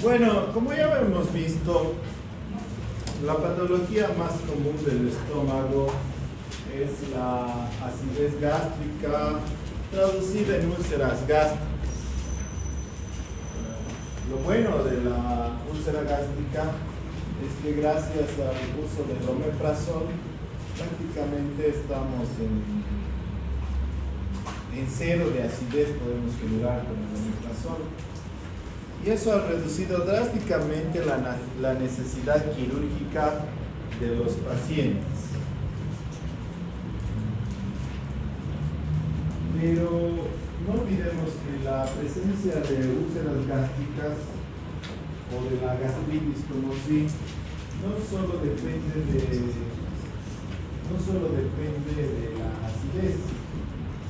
Bueno, como ya hemos visto, la patología más común del estómago es la acidez gástrica, traducida en úlceras gástricas. Lo bueno de la úlcera gástrica es que gracias al uso del omeprazol prácticamente estamos en cero de acidez, podemos generar con el omeprazol. Y eso ha reducido drásticamente la necesidad quirúrgica de los pacientes. Pero no olvidemos que la presencia de úlceras gástricas o de la gastritis como si no solo depende de la acidez,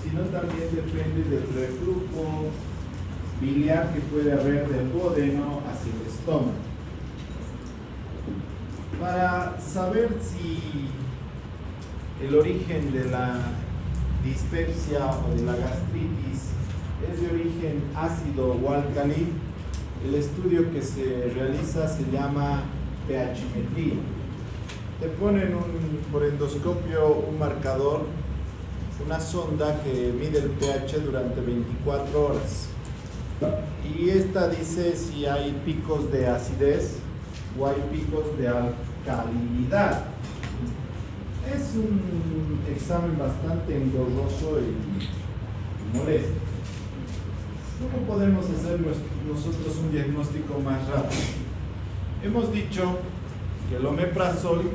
sino también depende del reflujo biliar que puede haber del duodeno hacia el estómago. Para saber si el origen de la dispepsia o de la gastritis es de origen ácido o alcalí, el estudio que se realiza se llama pHmetría. Te ponen por endoscopio un marcador, una sonda que mide el pH durante 24 horas. Y esta dice si hay picos de acidez o hay picos de alcalinidad. Es un examen bastante engorroso y molesto. ¿Cómo podemos hacer nosotros un diagnóstico más rápido? Hemos dicho que el omeprazol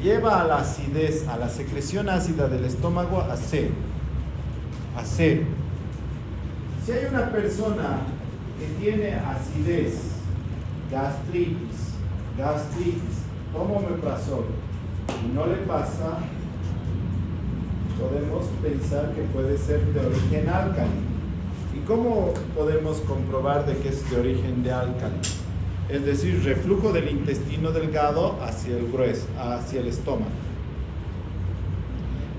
lleva a la acidez, a la secreción ácida del estómago a cero. A cero. Si hay una persona que tiene acidez, gastritis, toma omeprazol y no le pasa, podemos pensar que puede ser de origen álcali. ¿Y cómo podemos comprobar de que es de origen de álcali? Es decir, reflujo del intestino delgado hacia el grueso, hacia el estómago.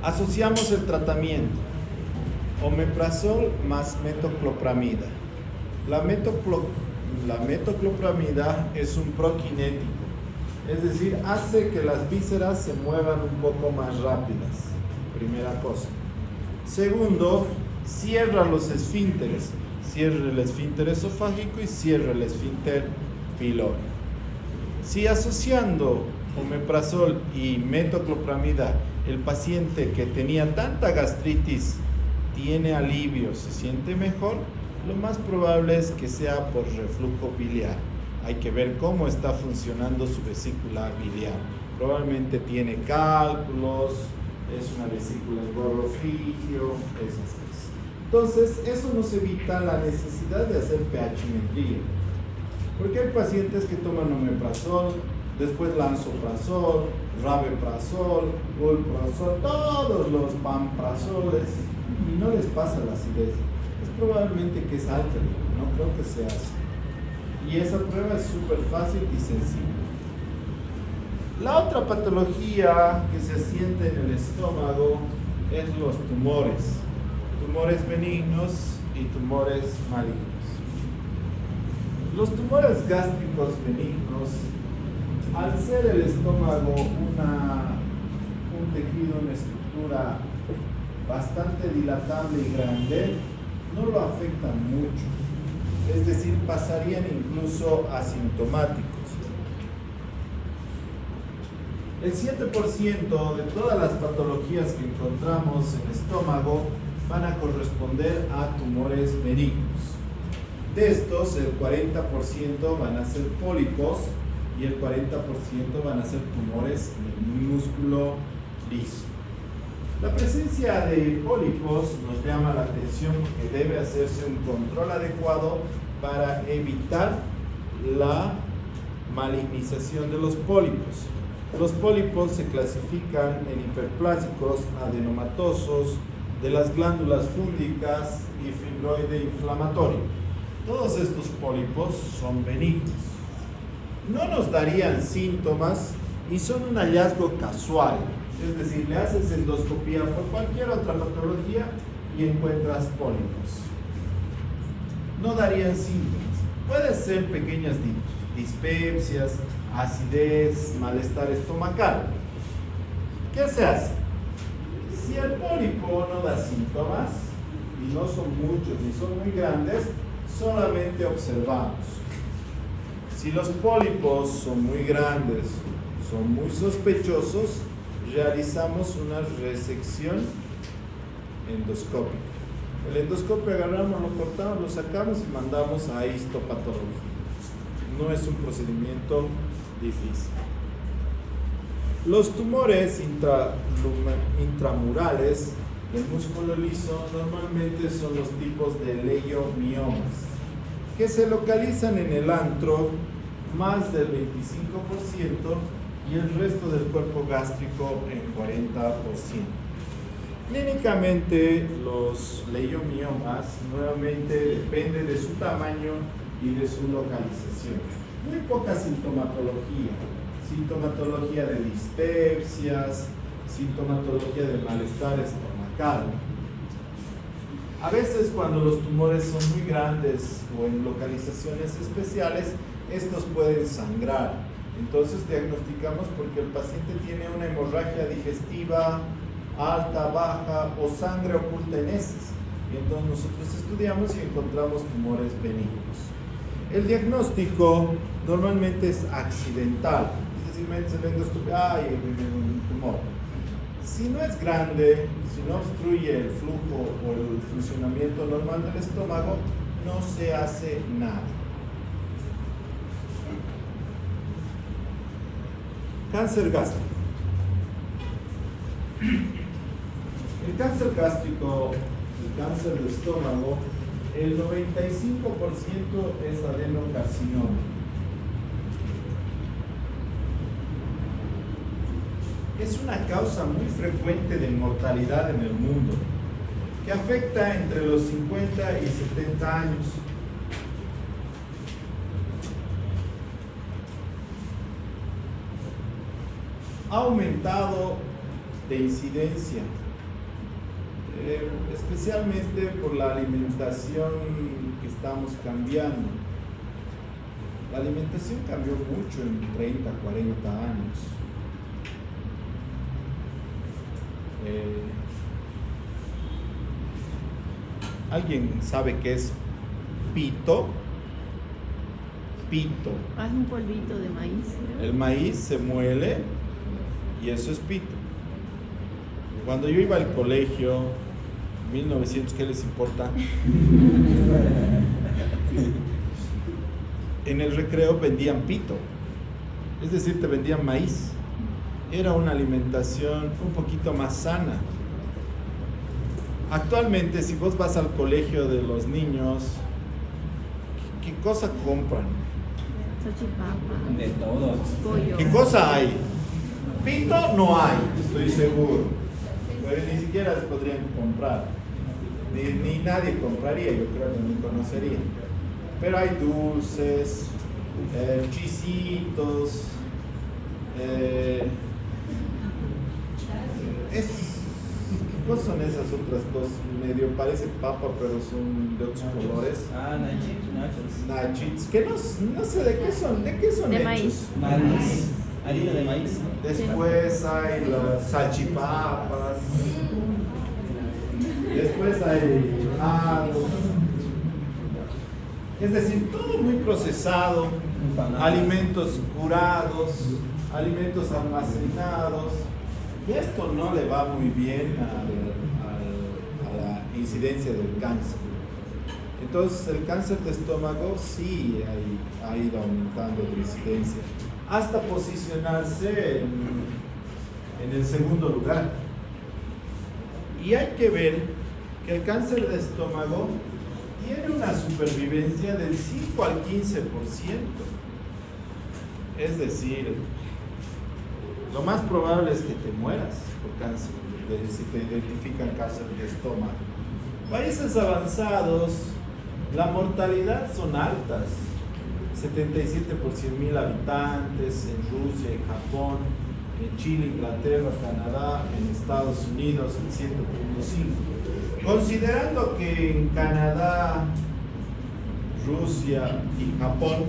Asociamos el tratamiento omeprazol más metoclopramida. La metoclopramida es un prokinético, es decir, hace que las vísceras se muevan un poco más rápidas, primera cosa. Segundo, cierra los esfínteres, cierra el esfínter esofágico y cierra el esfínter pilórico. Si asociando omeprazol y metoclopramida el paciente que tenía tanta gastritis tiene alivio, se siente mejor, lo más probable es que sea por reflujo biliar. Hay que ver cómo está funcionando su vesícula biliar. Probablemente tiene cálculos, es una vesícula engorrofrigio, esas cosas. Entonces, eso nos evita la necesidad de hacer pHmetría. Porque hay pacientes que toman omeprazol, después lansoprazol, rabeprazol, ulprazol, todos los pamprazoles, y no les pasa la acidez. Es probablemente que es álcali, no creo que sea así. Y esa prueba es súper fácil y sencilla. La otra patología que se asienta en el estómago es los tumores benignos y tumores malignos. Los tumores gástricos benignos, al ser el estómago un tejido, una estructura bastante dilatable y grande, no lo afectan mucho, es decir, pasarían incluso asintomáticos. El 7% de todas las patologías que encontramos en el estómago van a corresponder a tumores benignos. De estos, el 40% van a ser pólipos y el 40% van a ser tumores en el músculo liso. La presencia de pólipos nos llama la atención porque debe hacerse un control adecuado para evitar la malignización de los pólipos. Los pólipos se clasifican en hiperplásicos, adenomatosos, de las glándulas fúngicas y fibroide inflamatorio. Todos estos pólipos son benignos. No nos darían síntomas y son un hallazgo casual. Es decir, le haces endoscopía por cualquier otra patología y encuentras pólipos. No darían síntomas. Puede ser pequeñas dispepsias, acidez, malestar estomacal. ¿Qué se hace? Si el pólipo no da síntomas, y no son muchos ni son muy grandes, solamente observamos. Si los pólipos son muy grandes, son muy sospechosos, realizamos una resección endoscópica. El endoscopio agarramos, lo cortamos, lo sacamos y mandamos a histopatología. No es un procedimiento difícil. Los tumores intramurales del músculo liso normalmente son los tipos de leiomiomas, que se localizan en el antro más del 25% y el resto del cuerpo gástrico en 40%. Clínicamente, los leiomiomas nuevamente dependen de su tamaño y de su localización. Muy poca sintomatología. Sintomatología de dispepsias, sintomatología de malestar estomacal. A veces cuando los tumores son muy grandes o en localizaciones especiales, estos pueden sangrar. Entonces diagnosticamos porque el paciente tiene una hemorragia digestiva alta, baja o sangre oculta en heces. Y entonces nosotros estudiamos y encontramos tumores benignos. El diagnóstico normalmente es accidental. Es decir, se ve endoscopia, hay un tumor. Si no es grande, si no obstruye el flujo o el funcionamiento normal del estómago, no se hace nada. Cáncer gástrico. El cáncer gástrico, el cáncer de estómago, el 95% es adenocarcinoma. Es una causa muy frecuente de mortalidad en el mundo, que afecta entre los 50 y 70 años. Ha aumentado de incidencia, especialmente por la alimentación que estamos cambiando. La alimentación cambió mucho en 30, 40 años. ¿Alguien sabe qué es pito? Pito. Es un polvito de maíz, ¿no? El maíz se muele y eso es pito. Cuando yo iba al colegio, 1900, ¿qué les importa? En el recreo vendían pito, es decir, te vendían maíz. Era una alimentación un poquito más sana. Actualmente, si vos vas al colegio de los niños, ¿qué cosa compran? Salchipapa. De todo. Pollo. ¿Qué cosa hay? Pito no hay, estoy seguro. Pero ni siquiera se podrían comprar. Ni nadie compraría, yo creo que ni conocería. Pero hay dulces, chisitos, ¿qué cosas son esas otras cosas? Medio parece papa, pero son de otros colores. Nachos. Nachos, que no sé de qué son De hechos. maíz. Maíz. Harina de maíz. Después hay las salchipapas. Después hay helados. Es decir, todo muy procesado. Alimentos curados, alimentos almacenados. Y esto no le va muy bien a la incidencia del cáncer. Entonces, el cáncer de estómago sí ha ido aumentando de incidencia, hasta posicionarse en el segundo lugar. Y hay que ver que el cáncer de estómago tiene una supervivencia del 5 al 15%. Es decir, lo más probable es que te mueras por cáncer, si te identifican cáncer de estómago. Países avanzados, la mortalidad son altas, 77 por 100.000 habitantes, en Rusia, en Japón, en Chile, Inglaterra, Canadá, en Estados Unidos, en 7.5. Considerando que en Canadá Rusia y Japón.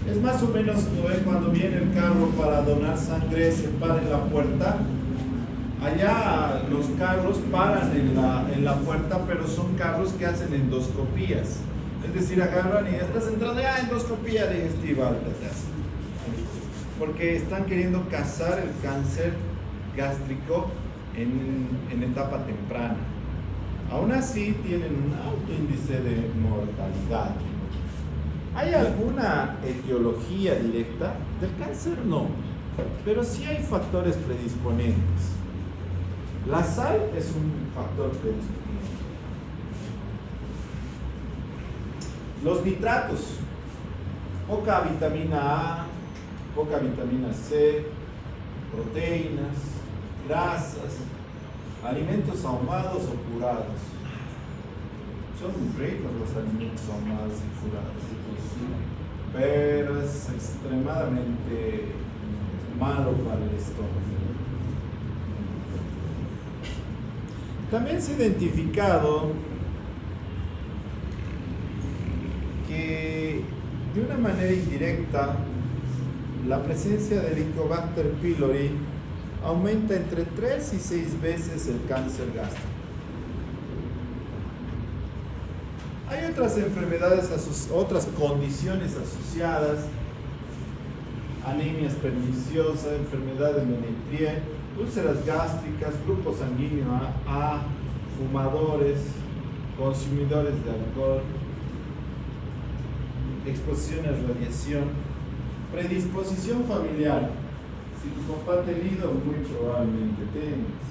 Es más o menos cuando viene el carro para donar sangre, se para en la puerta. Allá los carros paran en la puerta, pero son carros que hacen endoscopías. Es decir, agarran y estás entrando ya endoscopía digestiva. Porque están queriendo cazar el cáncer gástrico en etapa temprana. Aún así tienen un alto índice de mortalidad. ¿Hay alguna etiología directa del cáncer? No, pero sí hay factores predisponentes. La sal es un factor predisponente. Los nitratos, poca vitamina A, poca vitamina C, proteínas, grasas, alimentos ahumados o curados. Son muy ricos los alimentos ahumados y curados, pero es extremadamente malo para el estómago. También se ha identificado que de una manera indirecta la presencia del Helicobacter pylori aumenta entre 3 y 6 veces el cáncer gástrico. Hay otras enfermedades, otras condiciones asociadas, anemias perniciosas, enfermedad de Menetrier, úlceras gástricas, grupo sanguíneo A, fumadores, consumidores de alcohol, exposición a radiación, predisposición familiar. Si tu papá te ha tenido, muy probablemente tengas.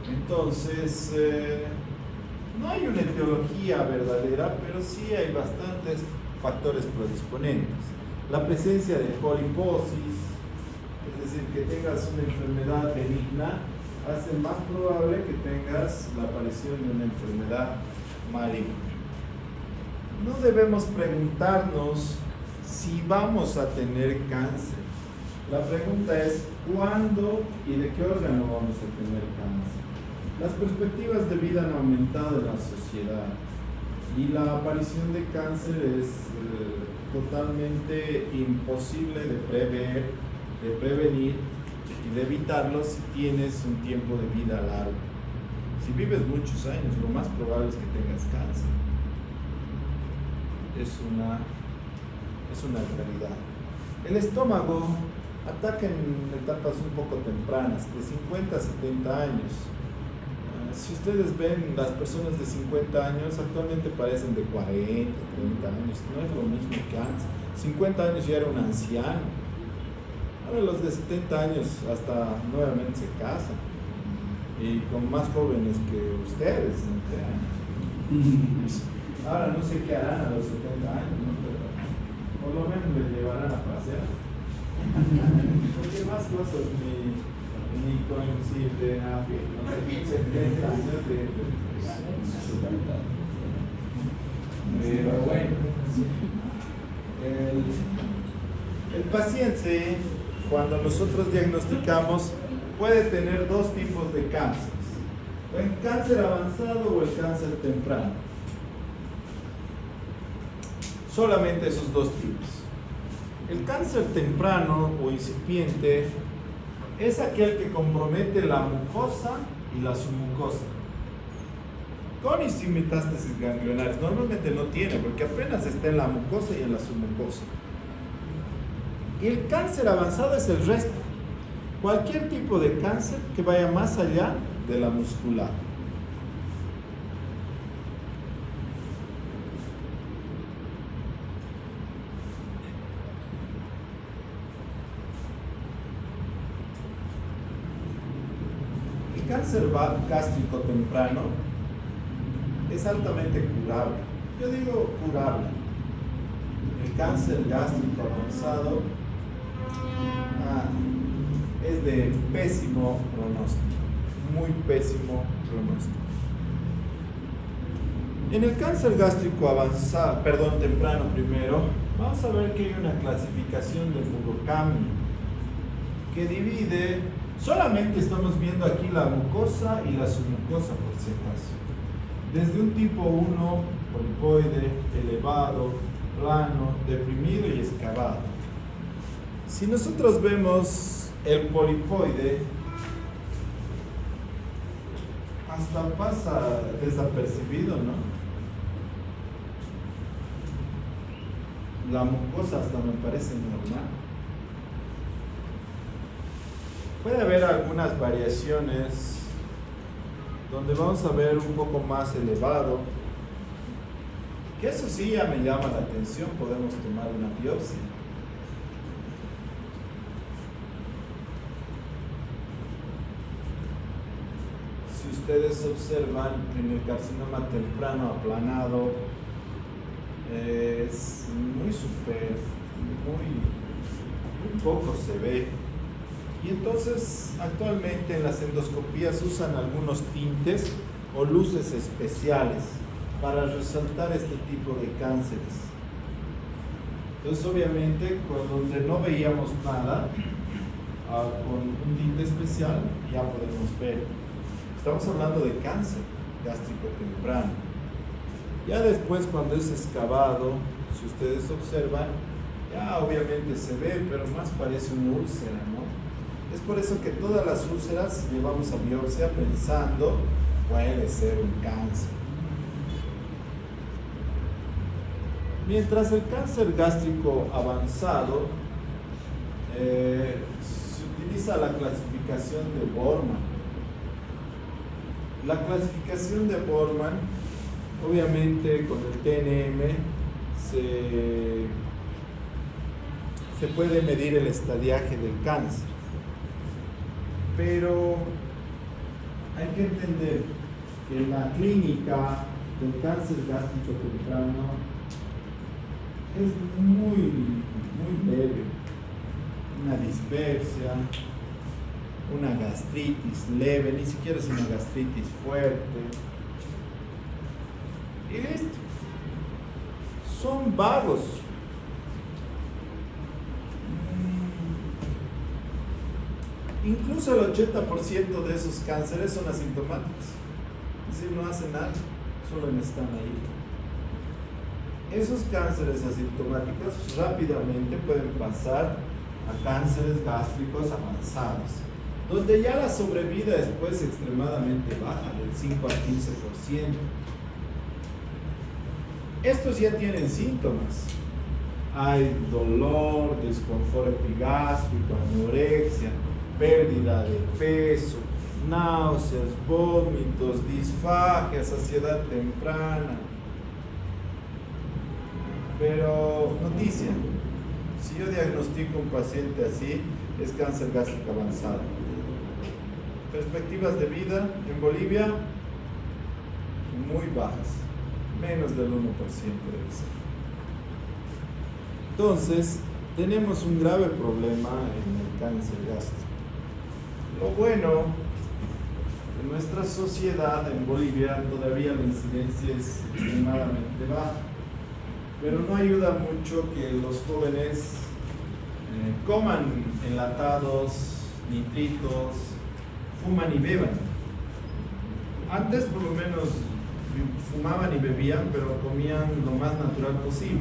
Entonces, no hay una etiología verdadera, pero sí hay bastantes factores predisponentes. La presencia de poliposis, es decir, que tengas una enfermedad benigna, hace más probable que tengas la aparición de una enfermedad maligna. No debemos preguntarnos si vamos a tener cáncer. La pregunta es ¿cuándo y de qué órgano vamos a tener cáncer? Las perspectivas de vida han aumentado en la sociedad y la aparición de cáncer es totalmente imposible de prever, de prevenir y de evitarlo si tienes un tiempo de vida largo. Si vives muchos años, lo más probable es que tengas cáncer. Es una realidad. El estómago ataca en etapas un poco tempranas, de 50 a 70 años. Si ustedes ven, las personas de 50 años actualmente parecen de 40, 30 años. No es lo mismo que antes. 50 años ya era un anciano. Ahora los de 70 años hasta nuevamente se casan. Y con más jóvenes que ustedes. Ahora no sé qué harán a los 70 años, ¿no? Pero por lo menos me llevarán a pasear. Porque más cosas ni coinciden a no sé, 70 años de pero bueno, el paciente, cuando nosotros diagnosticamos, puede tener dos tipos de cánceres: el cáncer avanzado o el cáncer temprano. Solamente esos dos tipos. El cáncer temprano o incipiente es aquel que compromete la mucosa y la submucosa, con y sin metástasis ganglionares. Normalmente no tiene, porque apenas está en la mucosa y en la submucosa. Y el cáncer avanzado es el resto. Cualquier tipo de cáncer que vaya más allá de la muscular. El cáncer gástrico temprano es altamente curable. Yo digo curable. El cáncer gástrico avanzado es de pésimo pronóstico, muy pésimo pronóstico. En el cáncer gástrico avanzado, temprano primero, vamos a ver que hay una clasificación de Murakami que divide. Solamente estamos viendo aquí la mucosa y la submucosa, por si acaso. desde un tipo 1, polipoide, elevado, plano, deprimido y excavado. Si nosotros vemos el polipoide, hasta pasa desapercibido, ¿no? La mucosa hasta me parece normal. Puede haber algunas variaciones donde vamos a ver un poco más elevado, que eso sí ya me llama la atención. Podemos tomar una biopsia. Si ustedes observan en el carcinoma temprano aplanado, es muy muy poco se ve. Y entonces actualmente en las endoscopías usan algunos tintes o luces especiales para resaltar este tipo de cánceres. Entonces obviamente donde no veíamos nada, con un tinte especial ya podemos ver. Estamos hablando de cáncer gástrico temprano. Ya después, cuando es excavado, si ustedes observan, ya obviamente se ve, pero más parece una úlcera, ¿no? Es por eso que todas las úlceras llevamos a biopsia pensando puede ser un cáncer. Mientras el cáncer gástrico avanzado se utiliza la clasificación de Borman. La clasificación de Borman, obviamente con el TNM se puede medir el estadiaje del cáncer, pero hay que entender que la clínica del cáncer gástrico temprano es muy leve. Una dispepsia, una gastritis leve, ni siquiera es una gastritis fuerte. Y listo. Son vagos. Incluso el 80% de esos cánceres son asintomáticos. Es decir, no hacen nada, solo están ahí. Esos cánceres asintomáticos rápidamente pueden pasar a cánceres gástricos avanzados, donde ya la sobrevida es pues extremadamente baja, del 5 al 15%. Estos ya tienen síntomas. Hay dolor, desconfort epigástrico, anorexia, pérdida de peso, náuseas, vómitos, disfagia, saciedad temprana. Pero, noticia, si yo diagnostico un paciente así, es cáncer gástrico avanzado. Perspectivas de vida en Bolivia, muy bajas, menos del 1% debe ser. Entonces, tenemos un grave problema en el cáncer gástrico. Lo bueno, en nuestra sociedad en Bolivia todavía la incidencia es extremadamente baja, pero no ayuda mucho que los jóvenes coman enlatados, nitritos, fuman y beban. Antes por lo menos fumaban y bebían, pero comían lo más natural posible.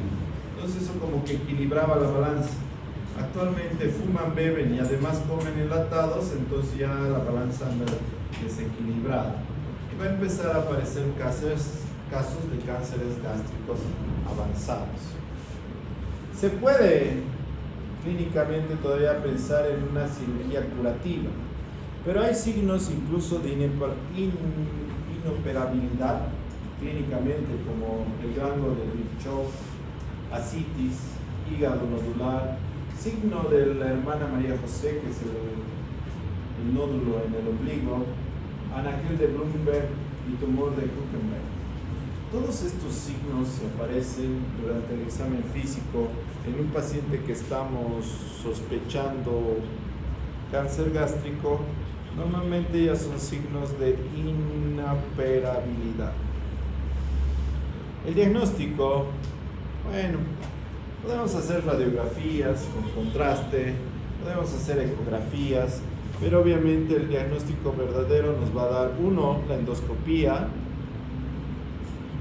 Entonces eso como que equilibraba la balanza. Actualmente fuman, beben y además comen enlatados, entonces ya la balanza anda desequilibrada. Y va a empezar a aparecer casos de cánceres gástricos avanzados. Se puede clínicamente todavía pensar en una cirugía curativa, pero hay signos incluso de inoperabilidad clínicamente, como el ganglio de Virchow, ascitis, hígado nodular, signo de la hermana María José, que es el nódulo en el ombligo, anaquel de Bloomberg y tumor de Kuchenberg. Todos estos signos se aparecen durante el examen físico en un paciente que estamos sospechando cáncer gástrico. Normalmente ya son signos de inoperabilidad. El diagnóstico, bueno, podemos hacer radiografías con contraste, podemos hacer ecografías, pero obviamente el diagnóstico verdadero nos va a dar, uno, la endoscopía,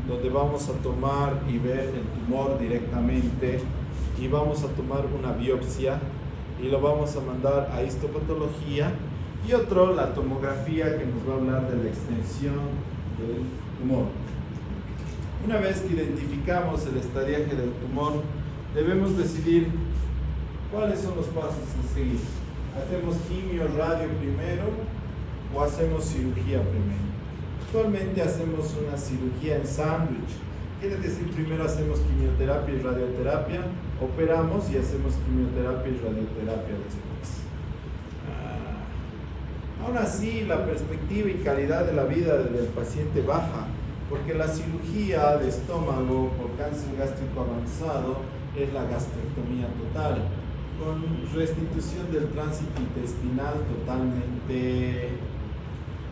donde vamos a tomar y ver el tumor directamente y vamos a tomar una biopsia y lo vamos a mandar a histopatología, y otro, la tomografía, que nos va a hablar de la extensión del tumor. Una vez que identificamos el estadiaje del tumor, debemos decidir cuáles son los pasos a seguir. ¿Hacemos quimio, radio primero o hacemos cirugía primero? Actualmente hacemos una cirugía en sándwich. Quiere decir, primero hacemos quimioterapia y radioterapia, operamos y hacemos quimioterapia y radioterapia después. Aún así, la perspectiva y calidad de la vida del paciente baja, porque la cirugía de estómago por cáncer gástrico avanzado es la gastrectomía total, con restitución del tránsito intestinal totalmente.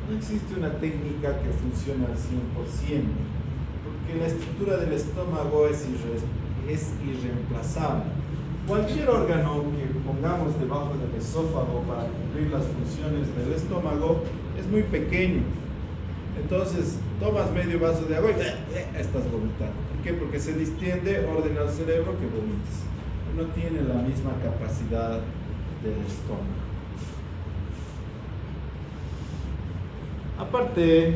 No existe una técnica que funcione al 100%, porque la estructura del estómago es irreemplazable. Cualquier órgano que pongamos debajo del esófago para cumplir las funciones del estómago es muy pequeño. Entonces, tomas medio vaso de agua y estás vomitando. ¿Por qué? Porque se distiende, ordena al cerebro que vomites. No tiene la misma capacidad del estómago. Aparte,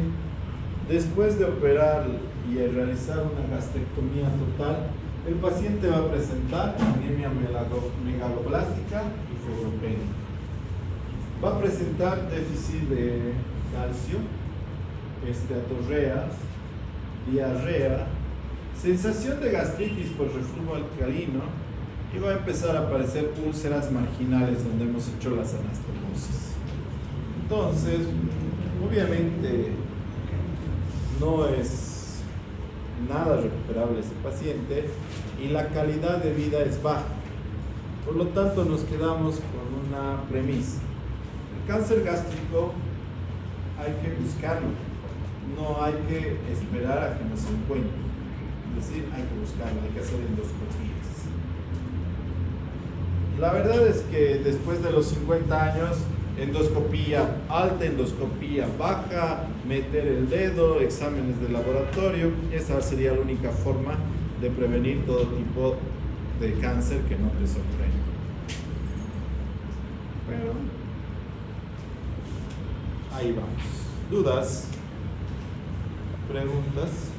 después de operar y realizar una gastrectomía total, el paciente va a presentar anemia megaloblástica y fibropenia. Va a presentar déficit de calcio, esteatorreas, diarrea, sensación de gastritis por reflujo alcalino, y va a empezar a aparecer úlceras marginales donde hemos hecho las anastomosis. Entonces, obviamente no es nada recuperable ese paciente y la calidad de vida es baja. Por lo tanto, nos quedamos con una premisa: el cáncer gástrico hay que buscarlo, no hay que esperar a que nos encuentre. Es decir, hay que buscarlo, hay que hacer endoscopías. La verdad es que después de los 50 años, endoscopía alta, endoscopía baja, meter el dedo, exámenes de laboratorio, esa sería la única forma de prevenir todo tipo de cáncer que no te sorprenda. Pero ahí vamos. ¿Dudas? ¿Preguntas?